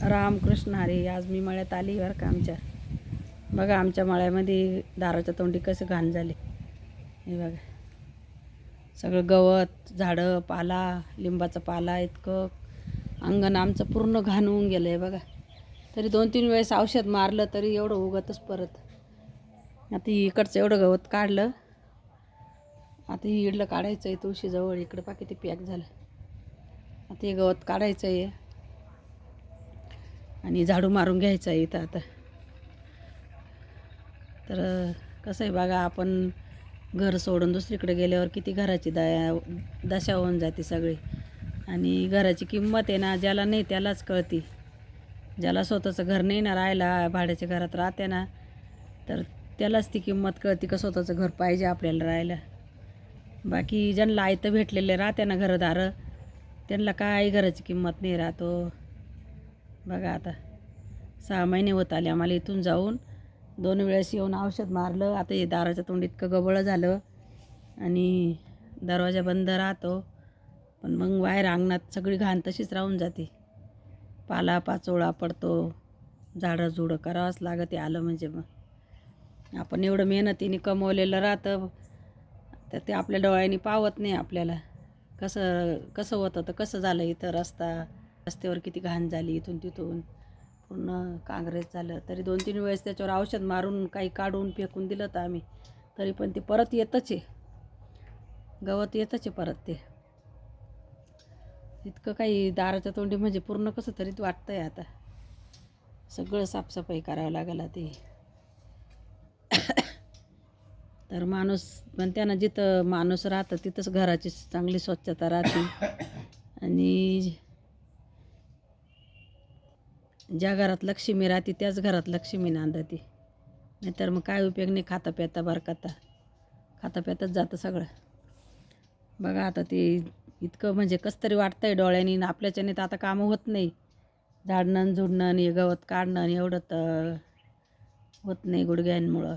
रामकृष्ण हरी. आज मी मळ्यात आली बरं का आमच्या. बघा आमच्या मळ्यामध्ये दाराच्या तोंडी कसे घाण झाले. हे बघा सगळं गवत, झाडं, पाला, लिंबाचा पाला, इतकं अंगण आमचं पूर्ण घाण होऊन गेलं आहे बघा. तरी 2-3 वेळेस औषध मारलं तरी एवढं उगतच परत. आता इकडचं एवढं गवत काढलं. आता ही इडलं काढायचं आहे तुळशीजवळ. इकडं पा किती पॅक झालं. आता हे गवत काढायचं आहे आणि झाडू मारून घ्यायचं आहे इथं आता. तर कसं आहे बघा, आपण घर सोडून दुसरीकडे गेल्यावर किती घराची दशा होऊन जाते सगळी. आणि घराची किंमत आहे ना, ज्याला नाही त्यालाच कळती. ज्याला स्वतःचं घर नाही ना राहायला, भाड्याच्या घरात राहते ना, तर त्यालाच ती किंमत कळती का स्वतःचं घर पाहिजे आपल्याला राहायला. बाकी ज्यांना आयतं भेटलेले राहते ना घरदारं, त्यांना काय घराची किंमत नाही राहतो. बघा आता 6 महिने होत आले आम्हाला इथून जाऊन. 2 वेळेस येऊन औषध मारलं. आता हे दाराच्या तोंड इतकं गबळ झालं आणि दरवाजा बंद राहतो, पण मग बाहेर अंगणात सगळी घाण तशीच राहून जाते. पाला पाचोळा पडतो, झाडं झुडं करावंच लागते आलं म्हणजे. मग आपण एवढं मेहनतीने कमवलेलं राहतं तर ते आपल्या डोळ्यांनी पावत नाही आपल्याला. कसं कसं होतं तर कसं झालं इथं. रस्त्यावर किती घाण झाली, इथून तिथून पूर्ण काँग्रेस झालं. तरी 2-3 वेळेस त्याच्यावर औषध मारून काही काढून फेकून दिलं तर आम्ही, तरी पण ते परत येतच आहे, गवत येतच आहे परत. ते इतकं काही दाराच्या तोंडी म्हणजे पूर्ण कसं तरीच वाटतं आहे. आता सगळं साफसफाई करावं लागेल ते. तर माणूस म्हणते ना, जिथं माणूस राहतं तिथंच घराची चांगली स्वच्छता राहते. आणि ज्या घरात लक्ष्मी राहते त्याच घरात लक्ष्मी नांदते. नाहीतर मग काय उपयोग नाही. खाता प्याता बरकाता, खाता प्यातच जातं सगळं. बघा आता ते इतकं म्हणजे कसं तरी वाटतंय डोळ्यांनी. आपल्याच्याने तर आता कामं होत नाही. झाडणं झुडणं हे गवत काढणं एवढं तर होत नाही गुडघ्यांमुळं.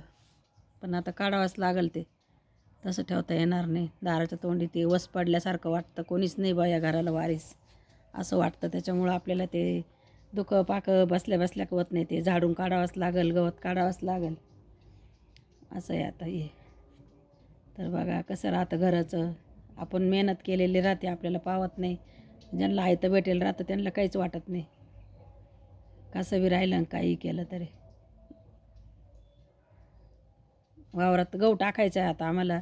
पण आता काढावंच लागेल ते. तसं ठेवता येणार नाही. दाराच्या तोंडी ते वस पडल्यासारखं वाटतं. कोणीच नाही बा या घराला वारीस असं वाटतं. त्याच्यामुळं आपल्याला ते दुखं पाकं बसल्या बसल्या होत नाही. ते झाडून काढावंच लागेल, गवत काढावंच लागेल. असं आहे आता हे. तर बघा कसं राहतं घराचं. आपण मेहनत केलेली राहते, आपल्याला पावत नाही. ज्यांना आयतं भेटेल राहतं त्यांना काहीच वाटत नाही, कसं बी राहिलं काही केलं तरी. वावरात गहू टाकायचं आहे आता आम्हाला.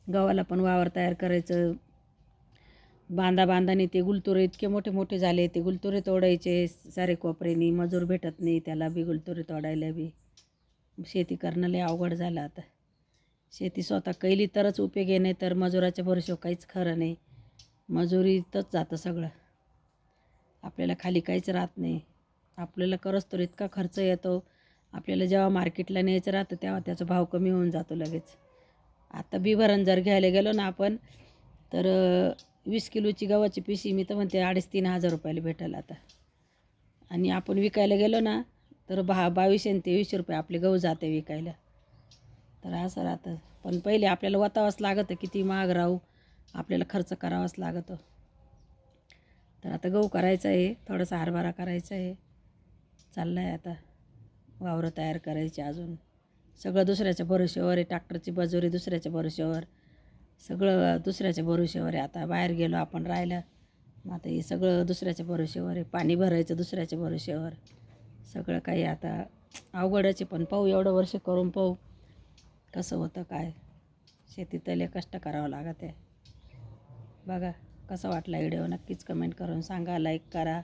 गव्हाला पण वावर तयार करायचं. बांधाने ते गुलतुरे इतके मोठे मोठे झाले. ते गुलतुरे तोडायचे सारे कोपऱ्यानी. मजूर भेटत नाही त्याला बी, गुलतुरे तोडायला बी. शेती करणं लय अवघड झालं आता. शेती स्वतः केली तरच उपयोगी, नाही तर मजुराच्या भरोश्यावर काहीच खरं नाही. मजुरीतच जातं सगळं. आपल्याला खाली काहीच राहत नाही. आपल्याला करस तर इतका खर्च येतो. आपल्याला जेव्हा मार्केटला न्यायचं राहतं तेव्हा त्याचा भाव कमी होऊन जातो लगेच. आता बी भरण जर घ्यायला गेलो ना आपण, तर 20 किलोची गव्हाची पिशी मी तर म्हणते 2,500-3 हजार रुपयाला भेटेल आता. आणि आपण विकायला गेलो ना तर 2200 आणि 2300 रुपये आपले गहू जाते विकायला. तर असं राहतं. पण पहिले आपल्याला वतावंच लागतं. किती महाग राहू आपल्याला खर्च करावाच लागतो. तर आता गहू करायचा आहे, थोडासा हरभरा करायचा आहे. चाललं आहे आता वावरं तयार करायची अजून. सगळं दुसऱ्याच्या भरोश्यावर आहे. ट्रॅक्टरची मजुरी दुसऱ्याच्या भरोश्यावर, सगळं दुसऱ्याच्या भरोश्यावर आहे. आता बाहेर गेलो आपण राहायला, मग आता हे सगळं दुसऱ्याच्या भरोश्यावर आहे. पाणी भरायचं दुसऱ्याच्या भरोश्यावर, सगळं काही आता अवघडच आहे. पण पाहू, एवढं वर्ष करून पाहू कसं होतं काय. शेतीत लय कष्ट करावं लागत आहे. बघा कसा वाटला व्हिडिओ नक्कीच कमेंट करून सांगा, लाईक करा.